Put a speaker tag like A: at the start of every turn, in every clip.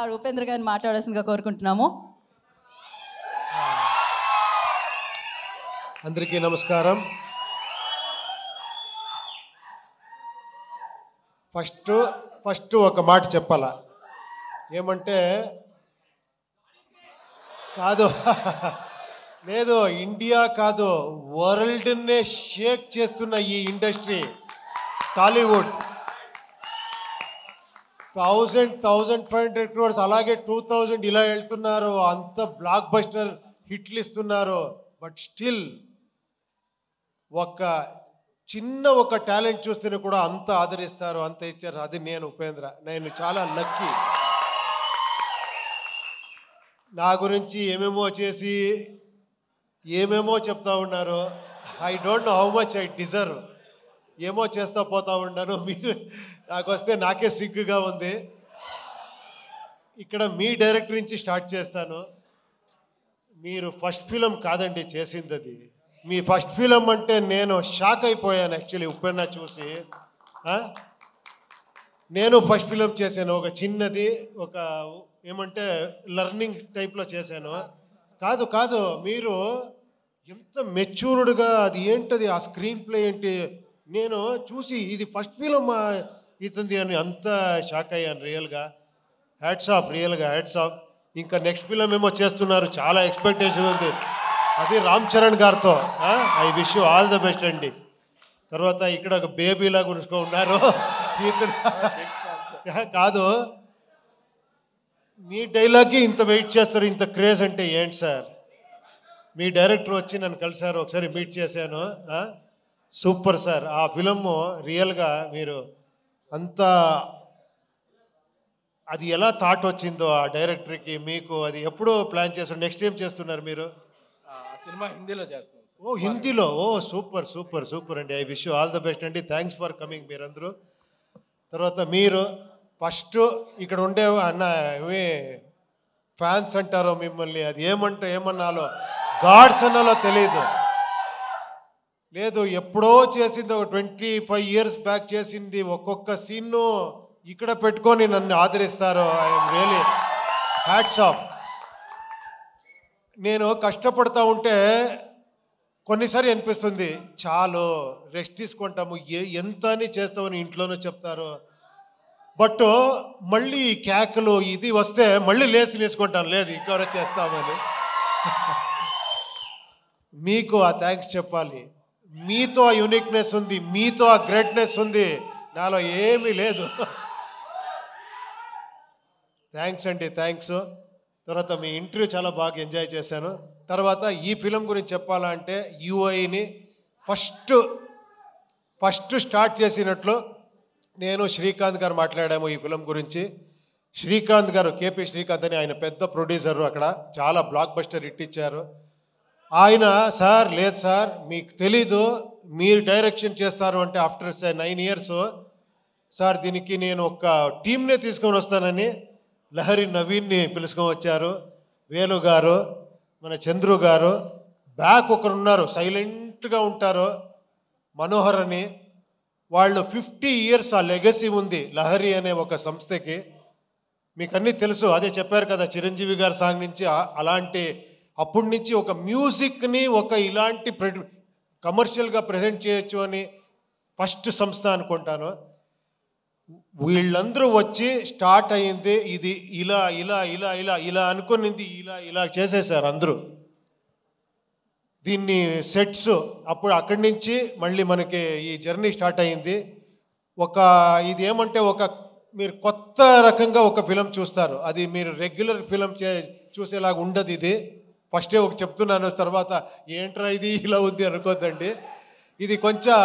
A: Star Upendra గారిని మాట్లాడాల్సిందిగా కోరుకుంటున్నాము.
B: అందరికీ నమస్కారం. ఫస్ట్ ఒక మాట చెప్పాలా, ఏమంటే కాదు లేదు, ఇండియా కాదు, వరల్డ్నే షేక్ చేస్తున్న ఈ ఇండస్ట్రీ టాలీవుడ్ 1,500 crores, అలాగే 2,000 ఇలా వెళ్తున్నారు, అంత బ్లాక్ బస్టర్ హిట్లు ఇస్తున్నారు. బట్ స్టిల్ ఒక చిన్న ఒక టాలెంట్ చూస్తేనే కూడా అంత ఆదరిస్తారు, అంత ఇచ్చారు. అది నేను ఉపేంద్ర, నేను చాలా లక్కీ. నా గురించి ఏమేమో చేసి ఏమేమో చెప్తా ఉన్నారు. I don't know how much I deserve. ఏమో చేస్తా పోతా ఉన్నాను. మీరు నాకు వస్తే నాకే సిగ్గుగా ఉంది. ఇక్కడ మీ డైరెక్టర్ నుంచి స్టార్ట్ చేస్తాను. మీరు ఫస్ట్ ఫిలం కాదండి చేసింది, అది మీ ఫస్ట్ ఫిలం అంటే నేను షాక్ అయిపోయాను యాక్చువల్లీ ఉప్పెన్న చూసి. నేను ఫస్ట్ ఫిలం చేశాను, ఒక చిన్నది, ఒక ఏమంటే లర్నింగ్ టైప్లో చేశాను. కాదు మీరు ఎంత మెచ్యూర్డ్గా, అది ఏంటది ఆ స్క్రీన్ ప్లే ఏంటి, నేను చూసి ఇది ఫస్ట్ ఫిలం ఇతుంది అని అంత షాక్ అయ్యాను రియల్గా. హ్యాట్స్ ఆఫ్, రియల్గా హ్యాట్స్ ఆఫ్. ఇంకా నెక్స్ట్ ఫిలం ఏమో చేస్తున్నారు, చాలా ఎక్స్పెక్టేషన్ ఉంది, అది రామ్ చరణ్ గారితో. I wish you all the best అండి. తర్వాత ఇక్కడ ఒక బేబీలాగా ఉన్నారు కాదు, మీ డైలాగ్కి ఇంత వెయిట్ చేస్తారు, ఇంత క్రేజ్ అంటే ఏంటి సార్? మీ డైరెక్టర్ వచ్చి నన్ను కలిశారు, ఒకసారి మీట్ చేశాను. సూపర్ సార్, ఆ ఫిలము రియల్గా మీరు అంత, అది ఎలా థాట్ వచ్చిందో ఆ డైరెక్టర్కి మీకు, అది ఎప్పుడో ప్లాన్ చేస్తారు? నెక్స్ట్ ఏం చేస్తున్నారు మీరు?
C: సినిమా హిందీలో చేస్తున్నాం.
B: ఓ హిందీలో, ఓ సూపర్ సూపర్ సూపర్ అండి. I wish you all the best అండి. థ్యాంక్స్ ఫర్ కమింగ్ మీరందరూ. తర్వాత మీరు ఫస్ట్ ఇక్కడ ఉండే అన్న ఏమి ఫ్యాన్స్ అంటారో మిమ్మల్ని, అది ఏమన్నాలో గాడ్స్ అన్నాలో తెలియదు. లేదు, ఎప్పుడో చేసింది, ఒక 25 years బ్యాక్ చేసింది, ఒక్కొక్క సీన్ను ఇక్కడ పెట్టుకొని నన్ను ఆదరిస్తారు. I'm really hats off. నేను కష్టపడతా ఉంటే కొన్నిసారి అనిపిస్తుంది, చాలు రెస్ట్ తీసుకుంటాము, ఎంత అని చేస్తామని ఇంట్లోనూ చెప్తారు. బట్ మళ్ళీ కేకలు ఇది వస్తే మళ్ళీ లేచి నేర్చుకుంటాను, లేదు ఇంకా చేస్తామని. మీకు ఆ థ్యాంక్స్ చెప్పాలి. మీతో ఆ యూనిక్నెస్ ఉంది, మీతో ఆ గ్రేట్నెస్ ఉంది, నాలో ఏమీ లేదు. థ్యాంక్స్ అండి, థ్యాంక్స్. తర్వాత మీ ఇంటర్వ్యూ చాలా బాగా ఎంజాయ్ చేశాను. తర్వాత ఈ ఫిలం గురించి చెప్పాలంటే యూఐని ఫస్ట్ స్టార్ట్ చేసినట్లు నేను శ్రీకాంత్ గారు మాట్లాడాము ఈ ఫిలం గురించి. శ్రీకాంత్ గారు, కేపీ శ్రీకాంత్ అని, ఆయన పెద్ద ప్రొడ్యూసరు, అక్కడ చాలా బ్లాక్ బస్టర్ హిట్ ఇచ్చారు. ఆయన సార్, లేదు సార్ మీకు తెలీదు, మీరు డైరెక్షన్ చేస్తారు అంటే ఆఫ్టర్ 9 years సార్ దీనికి నేను ఒక టీంనే తీసుకొని వస్తానని లహరి నవీన్ని పిలుచుకొని వచ్చారు. వేలు గారు, మన చంద్రు గారు, బ్యాక్ ఒకరున్నారు సైలెంట్గా ఉంటారు, మనోహర్ అని. వాళ్ళు 50 years ఆ లెగసీ ఉంది లహరి అనే ఒక సంస్థకి. మీకు అన్నీ తెలుసు, అదే చెప్పారు కదా చిరంజీవి గారి సాంగ్ నుంచి అలాంటి, అప్పటి నుంచి ఒక మ్యూజిక్ని ఒక ఇలాంటి కమర్షియల్గా ప్రజెంట్ చేయొచ్చు అని ఫస్ట్ సంస్థ అనుకుంటాను. వీళ్ళందరూ వచ్చి స్టార్ట్ అయ్యింది, ఇది ఇలా ఇలా ఇలా ఇలా ఇలా అనుకునింది, ఇలా ఇలా చేసేసారు అందరూ దీన్ని సెట్స్. అప్పుడు అక్కడి నుంచి మళ్ళీ మనకి ఈ జర్నీ స్టార్ట్ అయ్యింది. ఇది ఏమంటే మీరు కొత్త రకంగా ఒక ఫిలం చూస్తారు, అది మీరు రెగ్యులర్ ఫిలం చూసేలాగా ఉండదు. ఇది ఫస్టే చెప్తున్నాను, తర్వాత ఏంట్రా ఇది ఇలా ఉంది అనుకోద్దండి. ఇది కొంచెం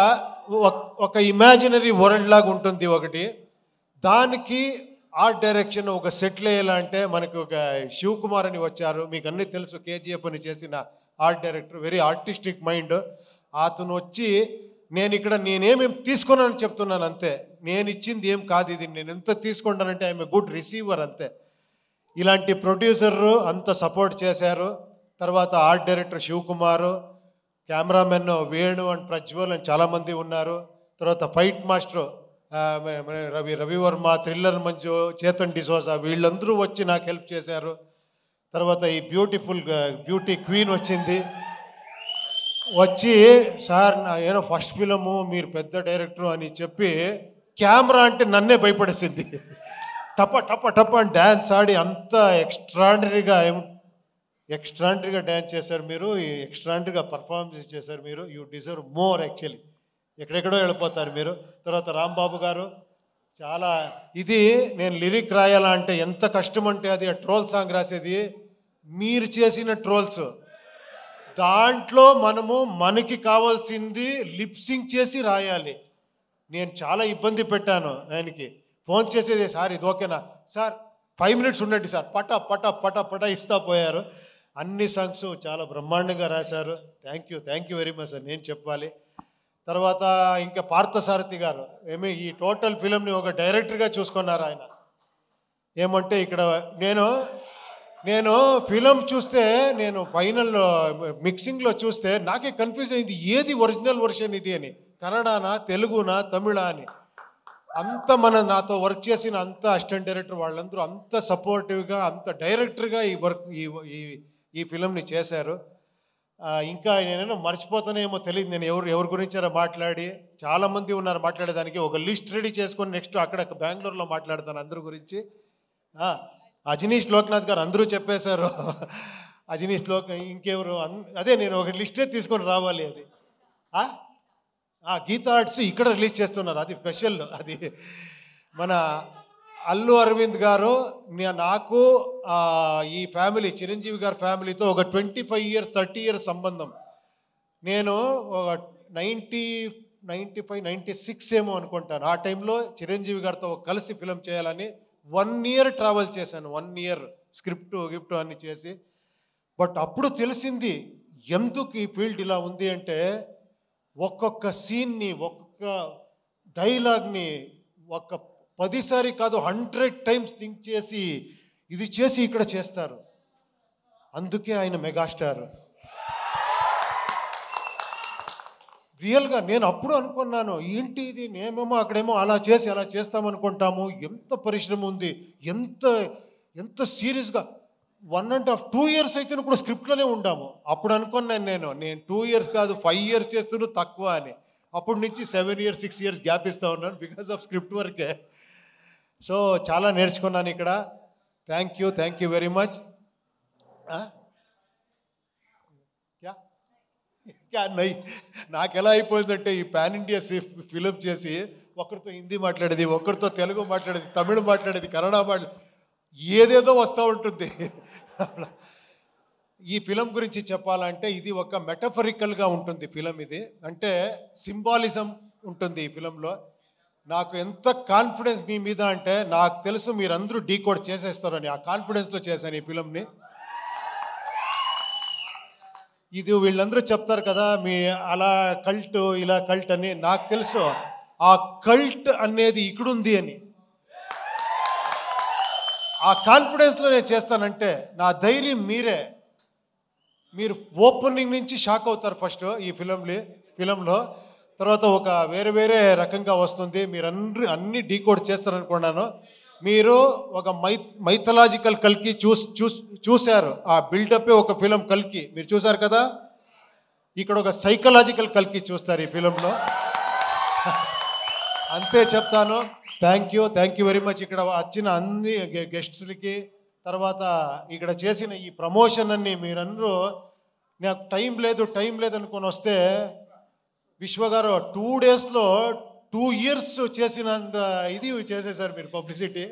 B: ఒక ఇమాజినరీ వరల్డ్ లాగా ఉంటుంది ఒకటి. దానికి ఆర్ట్ డైరెక్షన్ ఒక సెటిల్ అయ్యేలా అంటే మనకు ఒక శివకుమార్ అని వచ్చారు, మీకు అన్నీ తెలుసు, కేజీఎఫ్ అని చేసిన art director, very artistic mind. అతను వచ్చి నేనేమేమి తీసుకున్నానని చెప్తున్నాను అంతే, నేను ఇచ్చింది ఏం కాదు, ఇది నేను ఎంత తీసుకుంటానంటే ఐఎమ్ ఏ గుడ్ రిసీవర్ అంతే. ఇలాంటి ప్రొడ్యూసరు అంత సపోర్ట్ చేశారు. తర్వాత art director Shivakumar, cameraman Venu and Prajwal అని చాలామంది ఉన్నారు. తర్వాత ఫైట్ మాస్టర్ మన రవివర్మ, థ్రిల్లర్ మంజు, చేతన్ డిసోజా వీళ్ళందరూ వచ్చి నాకు హెల్ప్ చేశారు. తర్వాత ఈ బ్యూటీ క్వీన్ వచ్చింది, వచ్చి సార్ నేను ఫస్ట్ ఫిలము, మీరు పెద్ద డైరెక్టరు అని చెప్పి కెమెరా అంటే నన్నే భయపడేసింది. టప టప టప అని డ్యాన్స్ ఆడి అంత ఎక్స్ట్రాండరీగా డ్యాన్స్ చేశారు మీరు, ఎక్స్ట్రాండరీగా పర్ఫార్మెన్స్ చేశారు మీరు. You deserve more actually. ఎక్కడెక్కడో వెళ్ళిపోతారు మీరు. తర్వాత రాంబాబు గారు చాలా ఇది నేను లిరిక్ రాయాలా అంటే ఎంత కష్టం అంటే అది ట్రోల్ సాంగ్ రాసేది మీరు చేసిన ట్రోల్స్. దాంట్లో మనకి కావాల్సింది లిప్సింగ్ చేసి రాయాలి. నేను చాలా ఇబ్బంది పెట్టాను ఆయనకి. ఫోన్ చేసేది సార్ ఇది ఓకేనా సార్, 5 minutes ఉండండి సార్, పట పట పట పట ఇస్తా పోయారు. అన్ని సాంగ్స్ చాలా బ్రహ్మాండంగా రాశారు. Thank you very much sir నేను చెప్పాలి. తర్వాత ఇంకా పార్థసారథి గారు ఈ టోటల్ ఫిలింని ఒక డైరెక్టర్గా చూసుకున్నారు ఆయన. ఏమంటే ఇక్కడ నేను ఫిలం చూస్తే, నేను ఫైనల్ మిక్సింగ్లో చూస్తే నాకే కన్ఫ్యూజ్ అయింది ఏది ఒరిజినల్ వర్షన్ ఇది అని, కన్నడనా తెలుగునా తమిళా అని. అంత నాతో వర్క్ చేసిన అంత అసిస్టెంట్ డైరెక్టర్ వాళ్ళందరూ అంత సపోర్టివ్గా అంత డైరెక్టర్గా ఈ ఫిలంని చేశారు. ఇంకా నేనేమో మర్చిపోతానేమో తెలియదు, నేను ఎవరి గురించారో మాట్లాడి, చాలామంది ఉన్నారు మాట్లాడేదానికి. ఒక లిస్ట్ రెడీ చేసుకొని నెక్స్ట్ అక్కడ బెంగళూరులో మాట్లాడతాను అందరి గురించి. అజనీష్ లోక్నాథ్ గారు అందరూ చెప్పేశారు. అజనీష్ ఇంకెవరు అదే నేను ఒక లిస్టే తీసుకొని రావాలి. అది గీతా ఆర్ట్స్ ఇక్కడ రిలీజ్ చేస్తున్నారు, అది స్పెషల్. అది మన అల్లు అరవింద్ గారు నాకు ఈ ఫ్యామిలీ చిరంజీవి గారి ఫ్యామిలీతో ఒక 25 years 30 years సంబంధం. నేను ఒక 95 96 ఏమో అనుకుంటాను. ఆ టైంలో చిరంజీవి గారితో కలిసి ఫిలం చేయాలని 1 year ట్రావెల్ చేశాను. 1 year స్క్రిప్ట్ అన్ని చేసి. బట్ అప్పుడు తెలిసింది ఎందుకు ఈ ఫీల్డ్ ఇలా ఉంది అంటే, ఒక్కొక్క సీన్ని ఒక్కొక్క డైలాగ్ని 10 సారి కాదు 100 times థింక్ చేసి ఇది చేసి ఇక్కడ చేస్తారు. అందుకే ఆయన మెగాస్టార్. రియల్గా నేను అప్పుడు అనుకున్నాను ఏంటి ఇది, నేమేమో అక్కడేమో అలా చేస్తామనుకుంటాము. ఎంత పరిశ్రమ ఉంది, ఎంత సీరియస్గా 1.5 2 years అయితే కూడా స్క్రిప్ట్లోనే ఉండాము. అప్పుడు అనుకున్నాను నేను 2 years కాదు 5 years చేస్తున్నా తక్కువ అని. అప్పటి నుంచి 7 years 6 years గ్యాప్ ఇస్తూ ఉన్నాను బికాస్ ఆఫ్ స్క్రిప్ట్ వర్కే. సో చాలా నేర్చుకున్నాను ఇక్కడ. Thank you very much. నాకు ఎలా అయిపోయిందంటే ఈ పాన్ ఇండియా ఫిలిం చేసి ఒకరితో హిందీ మాట్లాడేది, ఒకరితో తెలుగు మాట్లాడేది, తమిళ్ మాట్లాడేది, కన్నడ ఏదేదో వస్తూ ఉంటుంది. ఈ ఫిలం గురించి చెప్పాలంటే ఇది ఒక మెటఫరికల్గా ఉంటుంది ఫిలం. ఇది అంటే సింబాలిజం ఉంటుంది ఈ ఫిలంలో. నాకు ఎంత కాన్ఫిడెన్స్ మీ మీద అంటే, నాకు తెలుసు మీరందరూ డీకోడ్ చేసేస్తారని, ఆ కాన్ఫిడెన్స్తో చేశాను ఈ ఫిలంని. ఇది వీళ్ళందరూ చెప్తారు కదా మీ అలా కల్ట్ ఇలా కల్ట్ అని, నాకు తెలుసు ఆ కల్ట్ అనేది ఇక్కడుంది అని. ఆ కాన్ఫిడెన్స్లో నేను చేస్తానంటే నా ధైర్యం మీరు ఓపెనింగ్ నుంచి షాక్ అవుతారు ఫస్ట్ ఈ ఫిలంలో. తర్వాత ఒక వేరే రకంగా వస్తుంది. మీరందరూ అన్ని డీకోడ్ చేస్తారనుకున్నాను. మీరు ఒక మైథలాజికల్ కల్కి చూశారు. ఆ బిల్డప్పే ఒక ఫిలం కల్కి మీరు చూశారు కదా. ఇక్కడ ఒక సైకలాజికల్ కల్కి చూస్తారు ఈ ఫిలంలో. అంతే చెప్తాను. Thank you very much. ఇక్కడ వచ్చిన అన్ని గెస్ట్స్లకి, తర్వాత ఇక్కడ చేసిన ఈ ప్రమోషన్ అన్ని మీరందరూ, నాకు టైం లేదు అనుకొని వస్తే విశ్వగారు 2 daysలో 2 years చేసినంత ఇది చేసేసారు మీరు పబ్లిసిటీ.